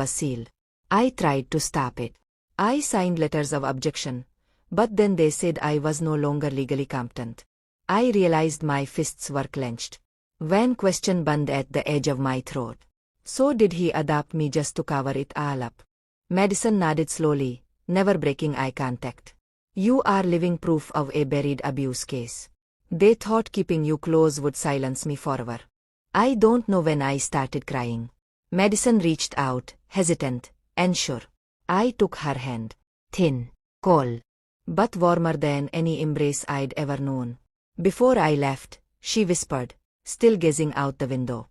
was sealed. I tried to stop it. I signed letters of objection, but then they said I was no longer legally competent. I realized my fists were clenched. When question burned at the edge of my throat. So did he adopt me just to cover it all up? Madison nodded slowly, never breaking eye contact. You are living proof of a buried abuse case. They thought keeping you close would silence me forever. I don't know when I started crying. Madison reached out, hesitant, and sure. I took her hand. Thin, cold, but warmer than any embrace I'd ever known. Before I left, she whispered, still gazing out the window.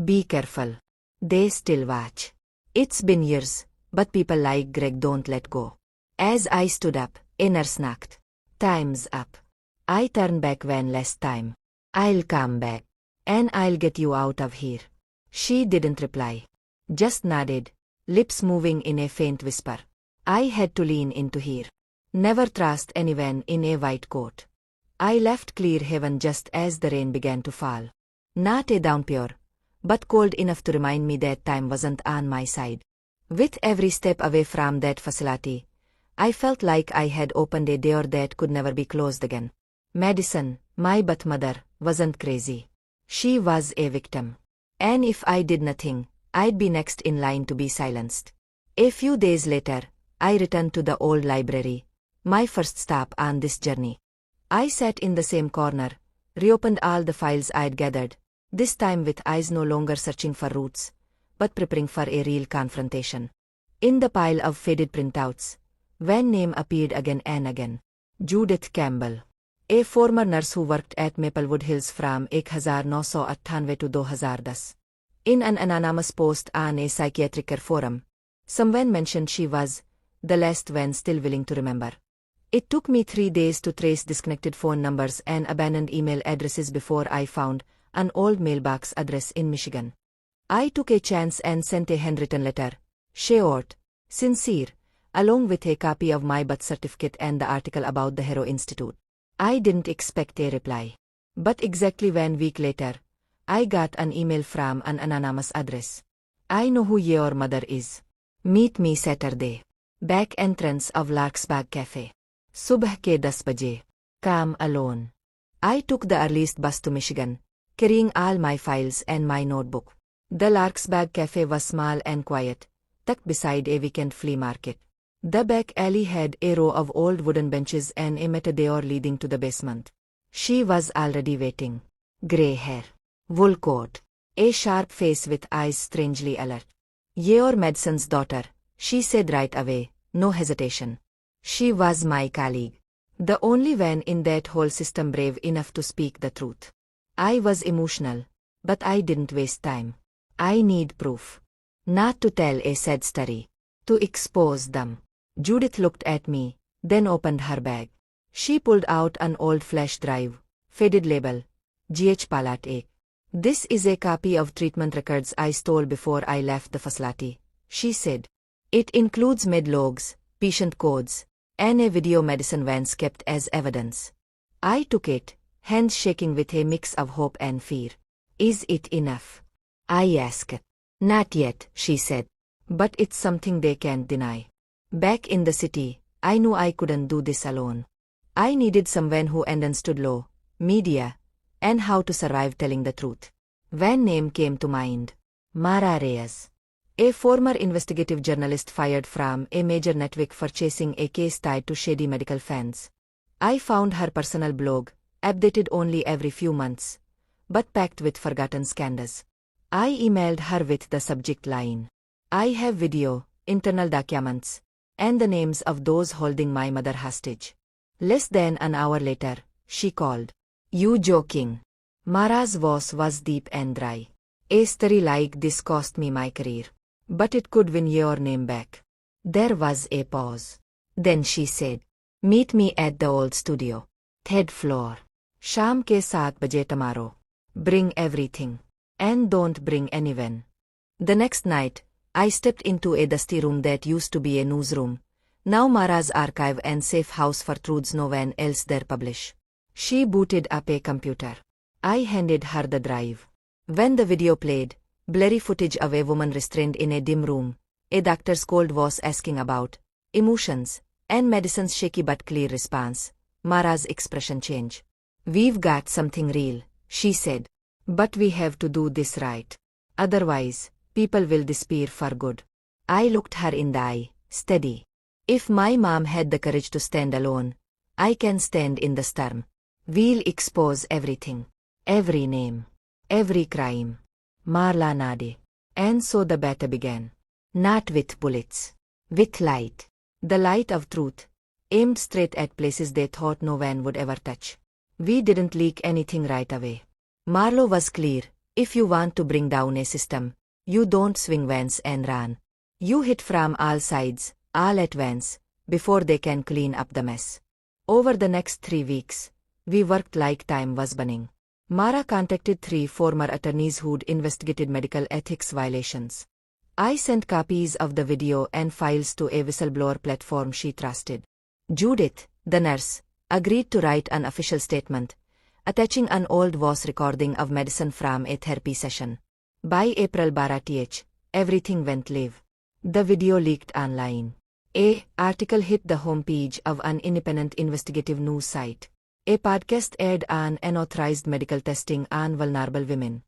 Be careful. They still watch. It's been years, but people like Greg don't let go. As I stood up, a nurse knocked. Time's up. I turned back one last time. I'll come back. And I'll get you out of here. She didn't reply. Just nodded, lips moving in a faint whisper. I had to lean in to hear. Never trust anyone in a white coat. I left Clear Haven just as the rain began to fall. Not a downpour, but cold enough to remind me that time wasn't on my side. With every step away from that facility, I felt like I had opened a door that could never be closed again. Madison, my birth mother, wasn't crazy. She was a victim. And if I did nothing, I'd be next in line to be silenced. A few days later, I returned to the old library, my first stop on this journey. I sat in the same corner, reopened all the files I'd gathered, this time with eyes no longer searching for roots, but preparing for a real confrontation. In the pile of faded printouts, one name appeared again and again. Judith Campbell. A former nurse who worked at Maplewood Hills from 1998 to 2010. In an anonymous post on a psychiatric care forum, someone mentioned she was the last one still willing to remember. It took me 3 days to trace disconnected phone numbers and abandoned email addresses before I found an old mailbox address in Michigan. I took a chance and sent a handwritten letter, short, sincere, along with a copy of my birth certificate and the article about the Hero Institute. I didn't expect a reply. But exactly 1 week later, I got an email from an anonymous address. I know who your mother is. Meet me Saturday. Back entrance of Larkspur Cafe. Subh ke 10 baje. Come alone. I took the earliest bus to Michigan, carrying all my files and my notebook. The Larkspur Cafe was small and quiet, tucked beside a weekend flea market. The back alley had a row of old wooden benches and a metador leading to the basement. She was already waiting. Grey hair. Wool coat. A sharp face with eyes strangely alert. You're Madison's daughter, she said right away, no hesitation. She was my colleague. The only one in that whole system brave enough to speak the truth. I was emotional, but I didn't waste time. I need proof. Not to tell a sad story. To expose them. Judith looked at me, then opened her bag. She pulled out an old flash drive, faded label, GH Palat 8. This is a copy of treatment records I stole before I left the facility, she said. It includes med logs, patient codes, and a video Madison Vance kept as evidence. I took it, hands shaking with a mix of hope and fear. Is it enough? I asked. Not yet, she said. But it's something they can't deny. Back in the city, I knew I couldn't do this alone. I needed someone who understood law, media, and how to survive telling the truth. One name came to mind. Mara Reyes. A former investigative journalist fired from a major network for chasing a case tied to shady medical funds. I found her personal blog, updated only every few months, but packed with forgotten scandals. I emailed her with the subject line. I have video, internal documents, and the names of those holding my mother hostage. Less than an hour later, she called. You joking? Mara's voice was deep and dry. A story like this cost me my career. But it could win your name back. There was a pause. Then she said, meet me at the old studio. Third floor. Sham ke 7 baje tomorrow. Bring everything. And don't bring anyone. The next night, I stepped into a dusty room that used to be a newsroom, now Mara's archive and safe house for truths no one else dare publish. She booted up a computer. I handed her the drive. When the video played, blurry footage of a woman restrained in a dim room, a doctor's cold voice asking about emotions, and medicine's shaky but clear response. Mara's expression changed. "We've got something real," she said. "But we have to do this right. Otherwise, people will disappear for good." I looked her in the eye, steady. "If my mom had the courage to stand alone, I can stand in the storm. We'll expose everything. Every name. Every crime." Marla nodded. And so the battle began. Not with bullets. With light. The light of truth, aimed straight at places they thought no one would ever touch. We didn't leak anything right away. Marlo was clear: if you want to bring down a system, you don't swing vans and run. You hit from all sides, all at once, before they can clean up the mess. Over the next 3 weeks, we worked like time was burning. Mara contacted 3 former attorneys who'd investigated medical ethics violations. I sent copies of the video and files to a whistleblower platform she trusted. Judith, the nurse, agreed to write an official statement, attaching an old voice recording of medicine from a therapy session. By April 12th, everything went live. The video leaked online. A article hit the homepage of an independent investigative news site. A podcast aired on unauthorized medical testing on vulnerable women.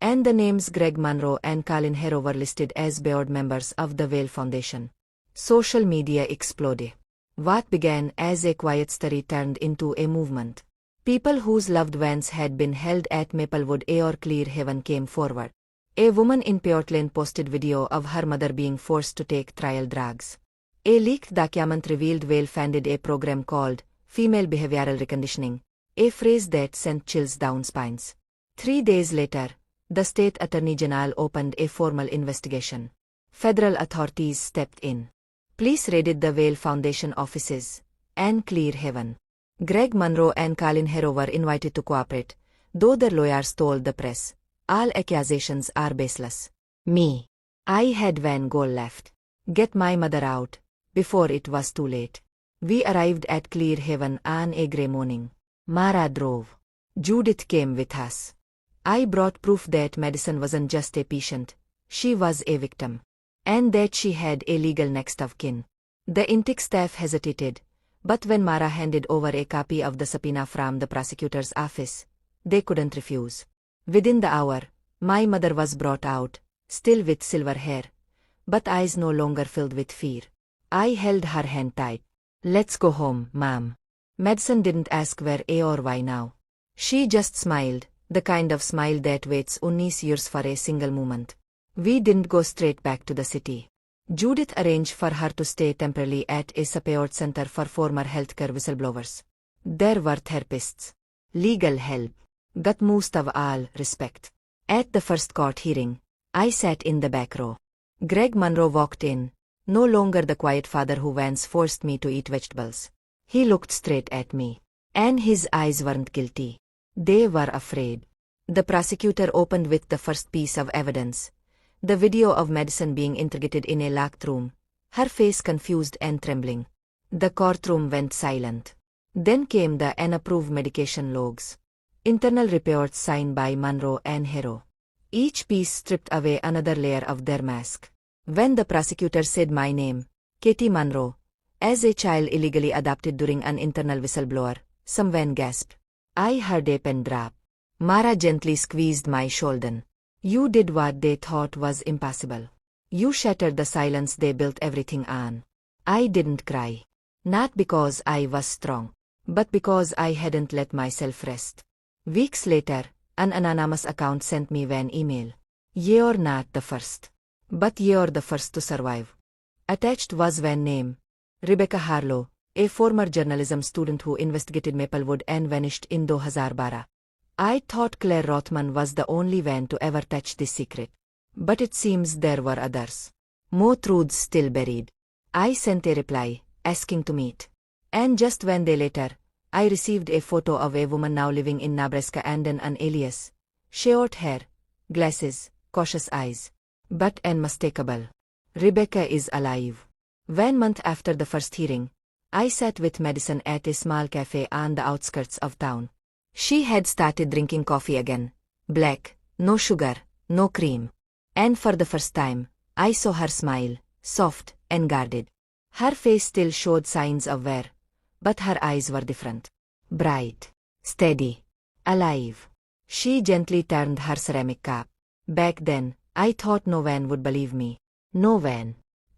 And the names Greg Monroe and Colin Harrow were listed as board members of the Whale Foundation. Social media exploded. What began as a quiet story turned into a movement. People whose loved ones had been held at Maplewood or Clear Haven came forward. A woman in Portland posted video of her mother being forced to take trial drugs. A leaked document revealed Whale funded a program called Female Behavioral Reconditioning, a phrase that sent chills down spines. 3 days later, the state attorney general opened a formal investigation. Federal authorities stepped in. Police raided the Whale Foundation offices and Clear Haven. Greg Monroe and Colin Harrow were invited to cooperate, though their lawyers told the press, "All accusations are baseless." Me. I had one goal left: get my mother out, before it was too late. We arrived at Clear Haven on a grey morning. Mara drove. Judith came with us. I brought proof that Madison wasn't just a patient, she was a victim. And that she had a legal next of kin. The intake staff hesitated, but when Mara handed over a copy of the subpoena from the prosecutor's office, they couldn't refuse. Within the hour, my mother was brought out, still with silver hair, but eyes no longer filled with fear. I held her hand tight. "Let's go home, Mom." Madison didn't ask where or why now. She just smiled, the kind of smile that waits only years for a single moment. We didn't go straight back to the city. Judith arranged for her to stay temporarily at a support center for former healthcare whistleblowers. There were therapists, legal help, but most of all, respect. At the first court hearing, I sat in the back row. Greg Monroe walked in, no longer the quiet father who once forced me to eat vegetables. He looked straight at me, and his eyes weren't guilty. They were afraid. The prosecutor opened with the first piece of evidence, the video of Madison being interrogated in a locked room, her face confused and trembling. The courtroom went silent. Then came the unapproved medication logs. Internal reports signed by Monroe and Harrow. Each piece stripped away another layer of their mask. When the prosecutor said my name, Katie Monroe, as a child illegally adopted during an internal whistleblower, someone gasped. I heard a pen drop. Mara gently squeezed my shoulder. "You did what they thought was impossible. You shattered the silence they built everything on." I didn't cry. Not because I was strong, but because I hadn't let myself rest. Weeks later, an anonymous account sent me an email. "You're not the first. But you're the first to survive." Attached was one name: Rebecca Harlow, a former journalism student who investigated Maplewood and vanished in 2012. I thought Claire Rothman was the only one to ever touch this secret. But it seems there were others. More truths still buried. I sent a reply, asking to meet. And just one day later, I received a photo of a woman now living in Nebraska and an alias. Short hair, glasses, cautious eyes. But unmistakable. Rebecca is alive. 1 month after the first hearing, I sat with Madison at a small cafe on the outskirts of town. She had started drinking coffee again. Black, no sugar, no cream. And for the first time, I saw her smile, soft, and guarded. Her face still showed signs of wear, but her eyes were different. Bright, steady, alive. She gently turned her ceramic cup. Back then, I thought no one would believe me. No one.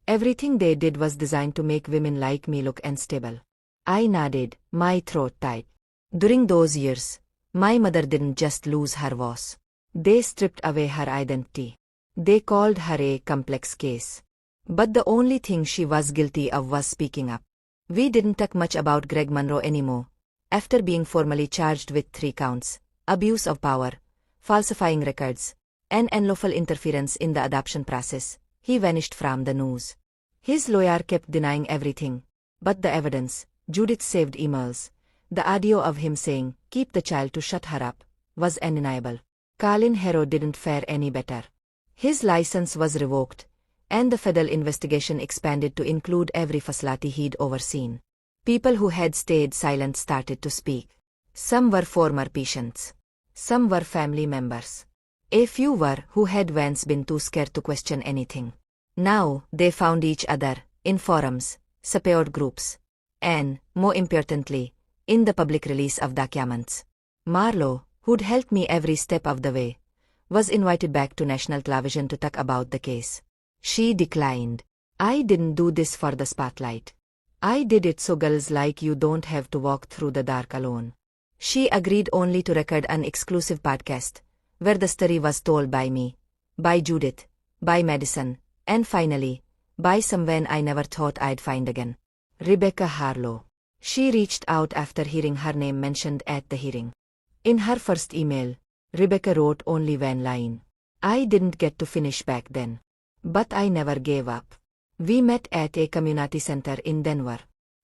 Everything they did was designed to make women like me look unstable. I nodded, my throat tight. During those years, my mother didn't just lose her voice. They stripped away her identity. They called her a complex case. But the only thing she was guilty of was speaking up. We didn't talk much about Greg Monroe anymore. After being formally charged with 3 counts, abuse of power, falsifying records, and unlawful interference in the adoption process, he vanished from the news. His lawyer kept denying everything, but the evidence, Judith's saved emails, the audio of him saying, "Keep the child to shut her up," was undeniable. Colin Harrow didn't fare any better. His license was revoked, and the federal investigation expanded to include every facility he'd overseen. People who had stayed silent started to speak. Some were former patients. Some were family members. A few were who had once been too scared to question anything. Now, they found each other, in forums, support groups, and, more importantly, in the public release of documents. Marlo, who'd helped me every step of the way, was invited back to national television to talk about the case. She declined. "I didn't do this for the spotlight. I did it so girls like you don't have to walk through the dark alone." She agreed only to record an exclusive podcast, where the story was told by me, by Judith, by Madison, and finally, by someone I never thought I'd find again. Rebecca Harlow. She reached out after hearing her name mentioned at the hearing. In her first email, Rebecca wrote only one line. "I didn't get to finish back then. But I never gave up." We met at a community center in Denver.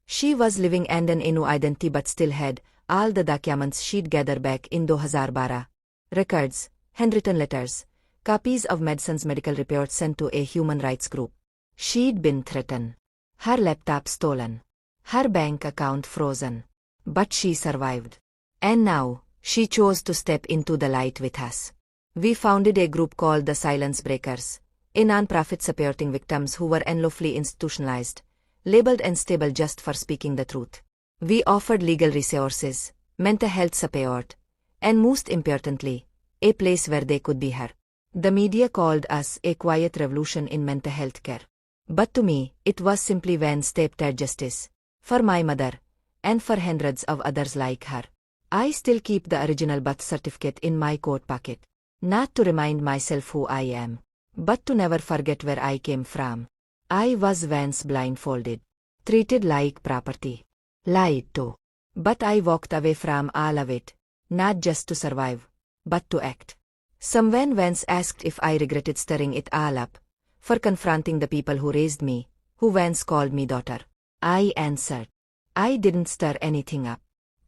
She was living under a new identity but still had all the documents she'd gathered back in 2012. Records, handwritten letters, copies of Madison's medical reports sent to a human rights group. She'd been threatened. Her laptop stolen. Her bank account frozen. But she survived. And now, she chose to step into the light with us. We founded a group called the Silence Breakers, a non-profit supporting victims who were unlawfully institutionalized, labeled unstable just for speaking the truth. We offered legal resources, mental health support, and most importantly, a place where they could be heard. The media called us a quiet revolution in mental health care. But to me, it was simply one step toward justice, for my mother, and for hundreds of others like her. I still keep the original birth certificate in my coat pocket, not to remind myself who I am, but to never forget where I came from. I was once blindfolded, treated like property, lied to. But I walked away from all of it, not just to survive, but to act. Someone once asked if I regretted stirring it all up, for confronting the people who raised me, who once called me daughter. I answered, I didn't stir anything up.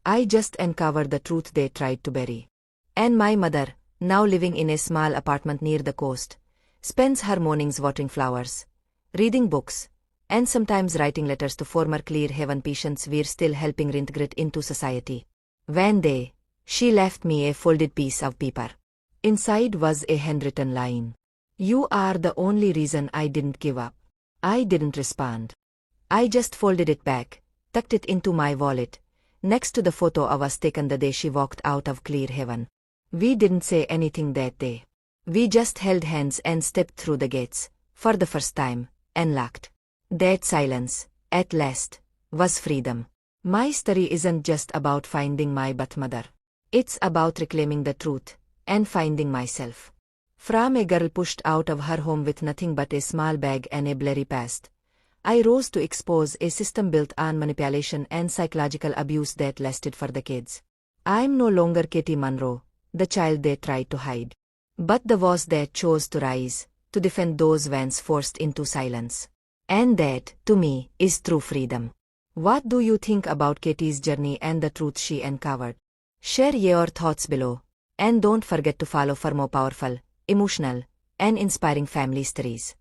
I just uncovered the truth they tried to bury. And my mother, now living in a small apartment near the coast, spends her mornings watering flowers, reading books, and sometimes writing letters to former Clear Haven patients we're still helping reintegrate into society. One day, she left me a folded piece of paper. Inside was a handwritten line. "You are the only reason I didn't give up." I didn't respond. I just folded it back, tucked it into my wallet, next to the photo of us taken the day she walked out of Clear Haven. We didn't say anything that day. We just held hands and stepped through the gates, for the first time, and locked. That silence, at last, was freedom. My story isn't just about finding my birth mother. It's about reclaiming the truth, and finding myself. From a girl pushed out of her home with nothing but a small bag and a blurry past, I rose to expose a system built on manipulation and psychological abuse that lasted for decades. I'm no longer Katie Monroe, the child they tried to hide, but the voice that chose to rise, to defend those once forced into silence. And that, to me, is true freedom. What do you think about Katie's journey and the truth she uncovered? Share your thoughts below, and don't forget to follow for more powerful, emotional, and inspiring family stories.